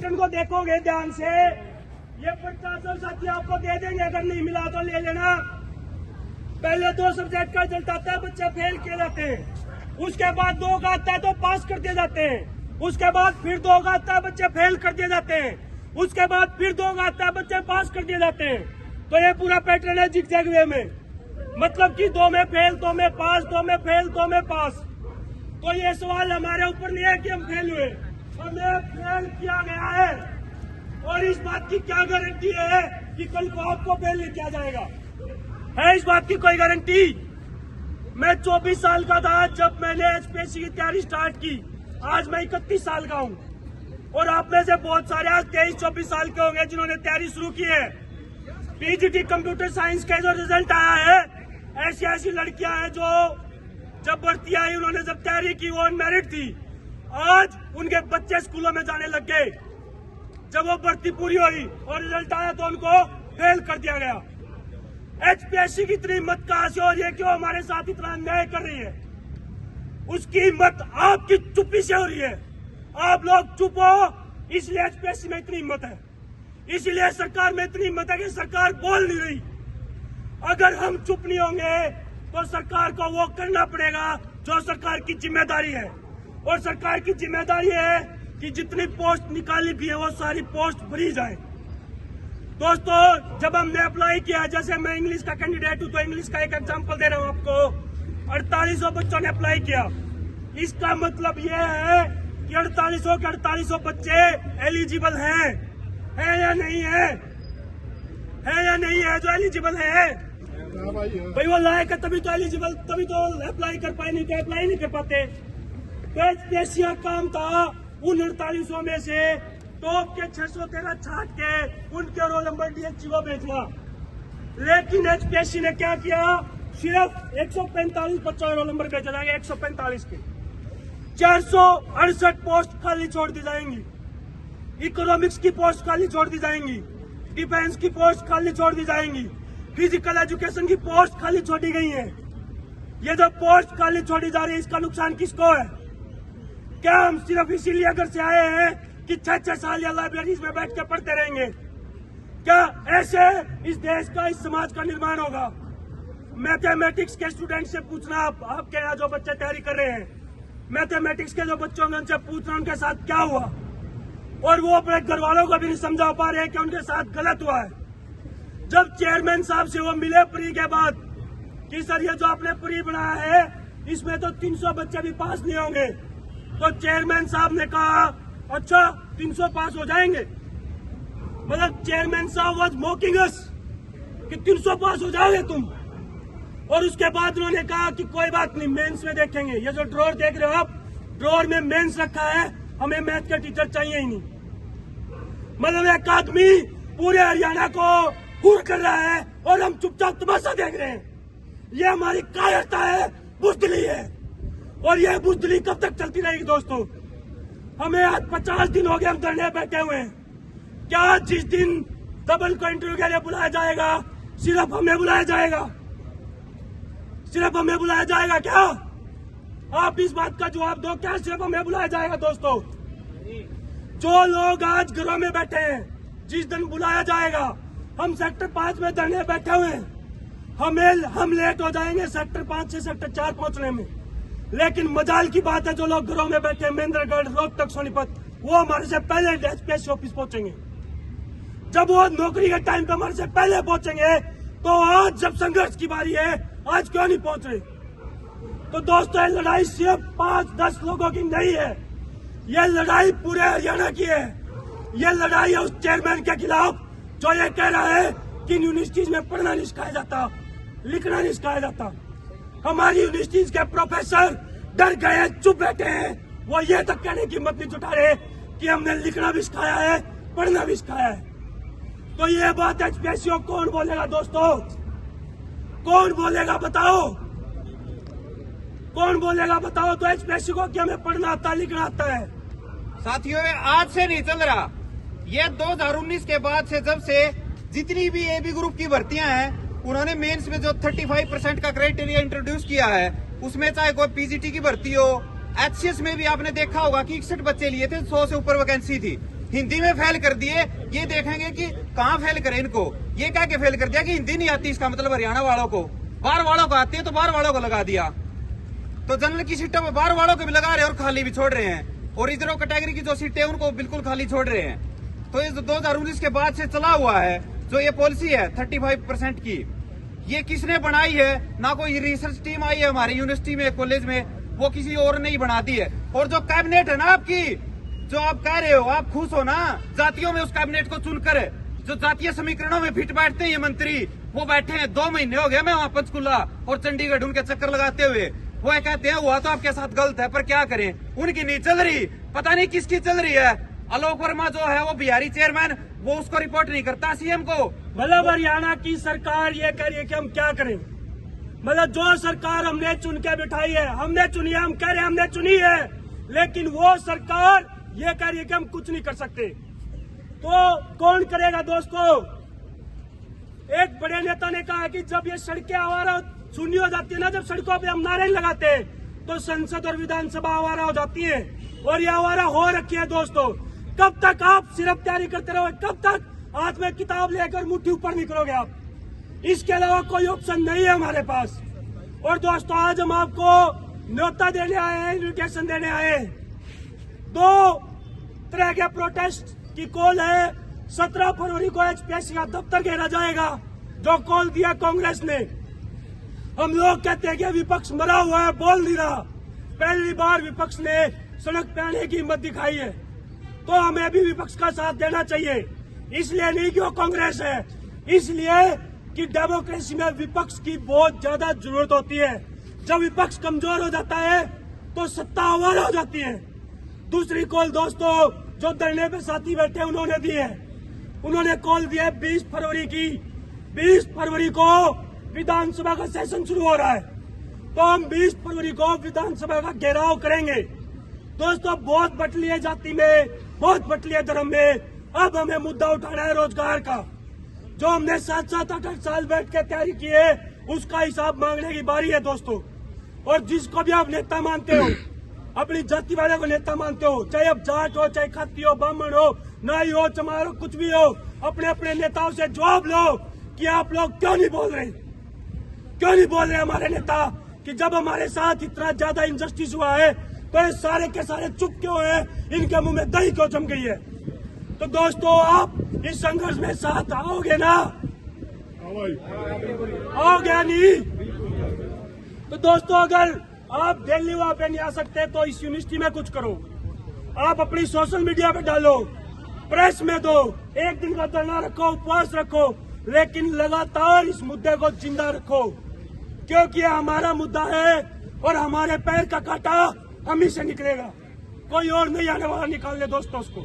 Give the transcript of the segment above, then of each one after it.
Pattern को देखोगे ध्यान से, ये 50 साथी आपको दे देंगे, अगर नहीं मिला तो ले लेना। पहले 2 सब्जेक्ट का रिजल्ट आता है, बच्चे फेल किए जाते हैं। उसके बाद 2 का आता है तो पास कर दिए जाते हैं। उसके बाद फिर 2 का आता है, बच्चे फेल कर दिए जाते हैं। उसके बाद फिर 2 का आता है, बच्चे पास कर दिए जाते हैं। तो ये पूरा पैटर्न है जिगजैग वे में, मतलब कि 2 में फेल, 2 में पास, 2 में फेल, 2 में पास। तो ये सवाल हमारे ऊपर नहीं है कि हम फेल हुए, हमें फेल किया गया है। और इस बात की क्या गारंटी है कि कल को आपको फेल नहीं किया जाएगा? है इस बात की कोई गारंटी? मैं 24 साल का था जब मैंने एचपीएससी की तैयारी स्टार्ट की। आज मैं 31 साल का हूँ और आप में से बहुत सारे आज 23-24 साल के होंगे जिन्होंने तैयारी शुरू की है। पीजीटी कंप्यूटर साइंस का जो रिजल्ट आया है, ऐसी ऐसी लड़कियां हैं जो जब भर्ती आई उन्होंने जब तैयारी की वो ऑन मेरिट थी, आज उनके बच्चे स्कूलों में जाने लग गए। जब वो भर्ती पूरी हुई और रिजल्ट आया तो उनको फेल कर दिया गया। एचपीएससी की इतनी हिम्मत कहां से हो रही है कि वो हमारे साथ इतना अन्याय कर रही है? उसकी हिम्मत आपकी चुप्पी से हो रही है। आप लोग चुप हो, इसलिए एचपीएससी में इतनी हिम्मत है, इसीलिए सरकार में इतनी हिम्मत है कि सरकार बोल नहीं रही। अगर हम चुप नहीं होंगे तो सरकार को वो करना पड़ेगा जो सरकार की जिम्मेदारी है। और सरकार की जिम्मेदारी है कि जितनी पोस्ट निकाली भी है वो सारी पोस्ट भरी जाए। दोस्तों, जब हमने अप्लाई किया, जैसे मैं इंग्लिश का कैंडिडेट हूं तो इंग्लिश का एक एग्जांपल दे रहा हूं आपको। 4800 बच्चों ने अप्लाई किया। इसका मतलब ये है कि 4800 के 4800 बच्चे एलिजिबल हैं, है या नहीं है? है या नहीं है? जो एलिजिबल है भाई वो लायक है तभी तो एलिजिबल, तभी तो अप्लाई कर पाए, नहीं तो अप्लाई नहीं कर पाते। तो एचपीएससी का काम था उन 4800 में से टॉप के 613 छाट के उनके रोल नंबर डीएचसी को भेजना। लेकिन एचपीएससी ने क्या किया? सिर्फ 145 बच्चों का रोल नंबर भेजा जाएगा, 145 के 468 पोस्ट खाली छोड़ दी जाएंगी। इकोनॉमिक्स की पोस्ट खाली छोड़ दी जाएंगी, डिफेंस की पोस्ट खाली छोड़ दी जाएंगी, फिजिकल एजुकेशन की पोस्ट खाली छोड़ी गई है। ये जो पोस्ट खाली छोड़ी जा रही है इसका नुकसान किसको है? क्या हम सिर्फ इसीलिए अगर से आए हैं कि 6-6 साल या लाइब्रेरीज में बैठ के पढ़ते रहेंगे? क्या ऐसे इस देश का, इस समाज का निर्माण होगा? मैथमेटिक्स के स्टूडेंट से पूछना, आपके यहाँ जो बच्चे तैयारी कर रहे हैं, मैथमेटिक्स के जो बच्चों में उनसे पूछना उनके साथ क्या हुआ, और वो अपने घर वालों को भी नहीं समझा पा रहे हैं कि उनके साथ गलत हुआ है। जब चेयरमैन साहब से वो मिले प्री के बाद कि सर ये जो आपने प्री बनाया है इसमें तो 300 बच्चे भी पास नहीं होंगे, तो चेयरमैन साहब ने कहा अच्छा 300 पास हो जाएंगे। मतलब चेयरमैन साहब वाज मॉकिंग अस कि 300 पास हो जाओगे तुम। और उसके बाद उन्होंने कहा कि कोई बात नहीं, मेंस में देखेंगे। ये जो ड्रॉर देख रहे हो आप, ड्रॉर में मेंस रखा है, हमें मैथ के टीचर चाहिए ही नहीं। मतलब एक आदमी पूरे हरियाणा को हुर कर रहा है और हम चुपचाप तमाशा देख रहे हैं। ये हमारी कायरता है, बुज़दिली है। और ये बुज़दिली कब तक चलती रहेगी दोस्तों? हमें आज 50 दिन हो गए हम धरने बैठे हुए हैं। क्या जिस दिन डबल को इंटरव्यू के लिए बुलाया जाएगा सिर्फ हमें बुलाया जाएगा? सिर्फ हमें बुलाया जाएगा क्या? आप इस बात का जवाब दो, क्या सिर्फ हमें बुलाया जाएगा? दोस्तों, जो लोग आज घरों में बैठे हैं, जिस दिन बुलाया जाएगा, हम सेक्टर 5 में धरने बैठे हुए हैं, हम लेट हो जाएंगे सेक्टर 5 से सेक्टर 4 पहुंचने में। लेकिन मजाल की बात है जो लोग घरों में बैठे हैं, महेंद्रगढ़, रोहतक, सोनीपत, वो हमारे से पहले एचपीएससी ऑफिस पहुंचेंगे। जब वो नौकरी के टाइम पे हमारे से पहले पहुंचेंगे तो आज जब संघर्ष की बारी है, आज क्यों नहीं पहुंच रहे? तो दोस्तों, ये लड़ाई सिर्फ 5-10 लोगों की नहीं है, ये लड़ाई पूरे हरियाणा की है। ये लड़ाई है उस चेयरमैन के खिलाफ जो ये कह रहा है कि यूनिवर्सिटीज में पढ़ना नहीं सिखाया जाता, लिखना नहीं सिखाया जाता। हमारी यूनिवर्सिटीज के प्रोफेसर डर गए, चुप बैठे हैं। वो ये तक कहने की हिम्मत नहीं जुटा रहे कि हमने लिखना भी सिखाया है, पढ़ना भी सिखाया है। तो ये बात एचपीएससी को कौन बोलेगा दोस्तों? कौन बोलेगा बताओ? कौन बोलेगा बताओ? तो एचपीएससी को कि हमें पढ़ना आता है, लिखना आता है। साथियों, आज से नहीं चल रहा, ये 2019 के बाद से जब से जितनी भी एबी ग्रुप की भर्तियां हैं उन्होंने मेंस में जो 35% का क्राइटेरिया इंट्रोड्यूस किया है, उसमें चाहे कोई पीजीटी की भर्ती हो, एचसीएस में भी आपने देखा होगा कि 61 बच्चे लिए थे, 100 से ऊपर वैकेंसी थी। हिंदी में फेल कर दिए। ये देखेंगे कि कहाँ फेल करे इनको। ये कह के फेल कर दिया कि हिंदी नहीं आती, इसका मतलब हरियाणा वालों को, बाहर वालों को आती है तो बाहर वालों को लगा दिया। तो जनरल की सीटों में बाहर वालों को भी लगा रहे हैं और खाली भी छोड़ रहे हैं, और रिजर्व कैटेगरी की जो सीटें उनको बिल्कुल खाली छोड़ रहे हैं। तो ये 2019 के बाद से चला हुआ है जो ये पॉलिसी है 35% की, ये किसने बनाई है? ना कोई रिसर्च टीम आई है हमारी यूनिवर्सिटी में, कॉलेज में, वो किसी और ने ही बनाती है। और जो कैबिनेट है ना आपकी, जो आप कह रहे हो, आप खुश हो ना जातियों में उस कैबिनेट को चुनकर, जो जातीय समीकरणों में फिट बैठते हैं ये मंत्री, वो बैठे हैं। 2 महीने हो गए मैं वहां पंचकुला और चंडीगढ़ उनके चक्कर लगाते हुए। वो कहते हैं हुआ तो आपके साथ गलत है, पर क्या करें, उनकी नहीं चल रही, पता नहीं किसकी चल रही है। आलोक वर्मा जो है वो बिहारी चेयरमैन, वो उसको रिपोर्ट नहीं करता सीएम को। मतलब हरियाणा की सरकार ये कह रही है कि हम क्या करें। मतलब जो सरकार हमने चुन के बिठाई है, हमने चुनी है, हम कह रहे हैं हमने चुनी है, लेकिन वो सरकार ये कह रही है कि हम कुछ नहीं कर सकते। तो कौन करेगा दोस्तों? एक बड़े नेता ने कहा कि जब ये सड़कें आवारा शून्य हो जाती है ना, जब सड़कों पे हम नारे लगाते हैं, तो संसद और विधानसभा आवारा हो जाती है, और ये आवारा हो रखी है दोस्तों। कब तक आप सिर्फ तैयारी करते रहोगे? कब तक हाथ में किताब लेकर मुट्ठी ऊपर निकलोगे आप? इसके अलावा कोई ऑप्शन नहीं है हमारे पास। और दोस्तों आज हम आपको न्योता देने आए हैं, इन्विटेशन देने आए हैं। 2 तरह के प्रोटेस्ट की कॉल है। 17 फरवरी को HPSC का दफ्तर घेरा जाएगा, जो कॉल दिया कांग्रेस ने। हम लोग कहते हैं कि विपक्ष मरा हुआ है, बोल नहीं रहा। पहली बार विपक्ष ने सड़क पे आने की हिम्मत दिखाई है, तो हमें भी विपक्ष का साथ देना चाहिए। इसलिए नहीं कि वो कांग्रेस है, इसलिए कि डेमोक्रेसी में विपक्ष की बहुत ज्यादा जरूरत होती है। जब विपक्ष कमजोर हो जाता है तो सत्ता आवारा हो जाती है। दूसरी कॉल दोस्तों जो धरने पे साथी बैठे उन्होंने दी है, उन्होंने कॉल दिया है 20 फरवरी की। 20 फरवरी को विधानसभा का सेशन शुरू हो रहा है, तो हम 20 फरवरी को विधानसभा का घेराव करेंगे। दोस्तों बहुत बटली है जाति में, बहुत बटली है धर्म में। अब हमें मुद्दा उठाना है रोजगार का। जो हमने 7-7, 8-8 साल बैठ के तैयारी की है, उसका हिसाब मांगने की बारी है दोस्तों। और जिसको भी आप नेता मानते हो, अपनी जाति वाले को नेता मानते हो, चाहे अब जाट हो, चाहे खाती हो, ब्राह्मण हो, नाई हो, चमार हो, कुछ भी हो, अपने अपने नेताओं से जवाब लो कि आप लोग क्यों नहीं बोल रहे, क्यों नहीं बोल रहे हमारे नेता कि जब हमारे साथ इतना ज्यादा इनजस्टिस हुआ है तो ये सारे के सारे चुप क्यों हैं, इनके मुंह में दही क्यों जम गई है। तो दोस्तों आप इस संघर्ष में साथ आओगे ना? आओगे नहीं? तो दोस्तों अगर आप दिल्ली वहां पे नहीं आ सकते तो इस यूनिवर्सिटी में कुछ करो। आप अपनी सोशल मीडिया पे डालो, प्रेस में दो, एक दिन का धरना रखो, उपवास रखो, लेकिन लगातार इस मुद्दे को जिंदा रखो, क्योंकि ये हमारा मुद्दा है और हमारे पैर का कांटा हम ही से निकलेगा, कोई और नहीं आने वाला निकालने दोस्तों उसको।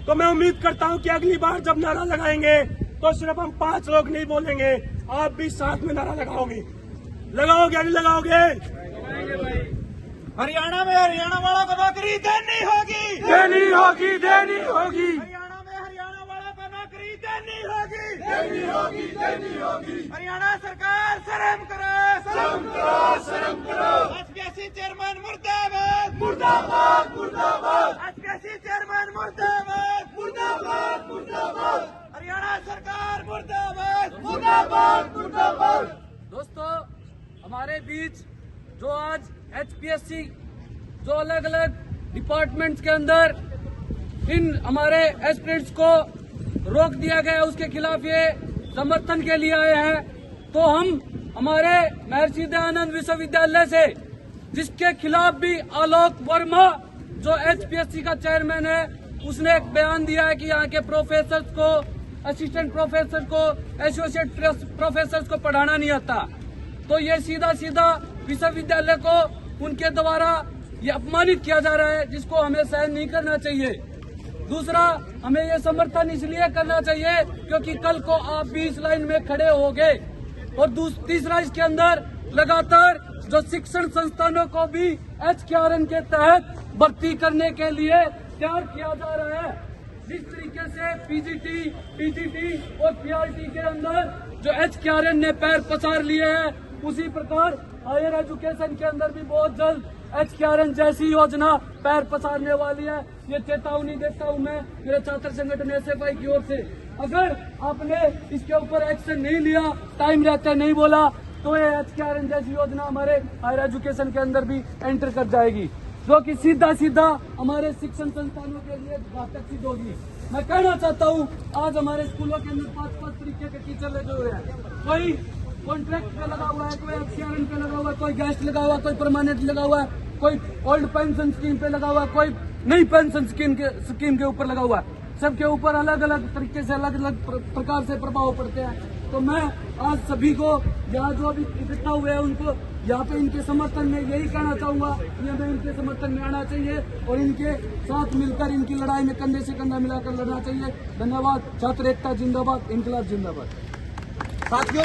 तो मैं उम्मीद करता हूं कि अगली बार जब नारा लगाएंगे तो सिर्फ हम 5 लोग नहीं बोलेंगे, आप भी साथ में नारा लगाओगे। लगाओगे नहीं लगाओगे? हरियाणा में हरियाणा वालों को नौकरी देनी होगी, देनी होगी, देनी होगी। हरियाणा में हरियाणा वालों को नौकरी देनी होगी, देनी होगी, देनी होगी। हरियाणा सरकार शर्म करो, शर्म करो, शर्म करो। HPSC चेयरमैन मुर्दाबाद, मुर्दाबाद, मुर्दाबाद। HPSC चेयरमैन मुर्दाबाद, मुर्दाबाद, मुर्दाबाद। हरियाणा सरकार मुर्दाबाद, मुर्दाबाद, मुर्दाबाद। दोस्तों हमारे बीच जो आज HPSC जो अलग अलग डिपार्टमेंट्स के अंदर इन हमारे एस्पिरेंट्स को रोक दिया गया, उसके खिलाफ ये समर्थन के लिए आए हैं। तो हम हमारे महर्षि दयानंद विश्वविद्यालय से, जिसके खिलाफ भी आलोक वर्मा जो HPSC का चेयरमैन है, उसने एक बयान दिया है कि यहाँ के प्रोफेसर्स को, असिस्टेंट प्रोफेसर को, एसोसिएट प्रोफेसर्स को पढ़ाना नहीं आता। तो ये सीधा सीधा विश्वविद्यालय को उनके द्वारा ये अपमानित किया जा रहा है, जिसको हमें सहन नहीं करना चाहिए। दूसरा, हमें ये समर्थन इसलिए करना चाहिए क्योंकि कल को आप भी इस लाइन में खड़े होगे। और तीसरा, इसके अंदर लगातार जो शिक्षण संस्थानों को भी HKRN के तहत भर्ती करने के लिए तैयार किया जा रहा है। जिस तरीके से PGT, PGT और PRT के अंदर जो HKRN ने पैर पसार लिए हैं, उसी प्रकार हायर एजुकेशन के अंदर भी बहुत जल्द HKRN जैसी योजना पैर पसारने वाली है। ये चेतावनी देता हूं मैं मेरे छात्र संगठन SFI की ओर से। अगर आपने इसके ऊपर एक्शन नहीं लिया, टाइम रहते नहीं बोला, तो ये HKRN जैसी योजना हमारे हायर एजुकेशन के अंदर भी एंटर कर जाएगी, जो कि सीधा सीधा हमारे शिक्षण संस्थानों के लिए घातक सिद्ध होगी। मैं कहना चाहता हूँ, आज हमारे स्कूलों के अंदर 5-5 तरीके के टीचर लगे हुए हैं। कोई कॉन्ट्रैक्ट पे लगा हुआ है, कोई HKRN पे लगा हुआ है, कोई गेस्ट लगा हुआ है, कोई परमानेंट लगा हुआ है, कोई ओल्ड पेंशन स्कीम पे लगा हुआ है, कोई नई पेंशन स्कीम के ऊपर लगा हुआ है। सबके ऊपर अलग अलग तरीके से अलग अलग प्रकार से प्रभाव पड़ते हैं। तो मैं आज सभी को यहाँ जो अभी इकट्ठा हुए हैं उनको यहाँ पे इनके समर्थन में यही कहना चाहूंगा, ये हमें इनके समर्थन में आना चाहिए और इनके साथ मिलकर इनकी लड़ाई में कंधे से कंधा मिलाकर लड़ना चाहिए। धन्यवाद। छात्र एकता जिंदाबाद, इनकलाब जिंदाबाद। साथियों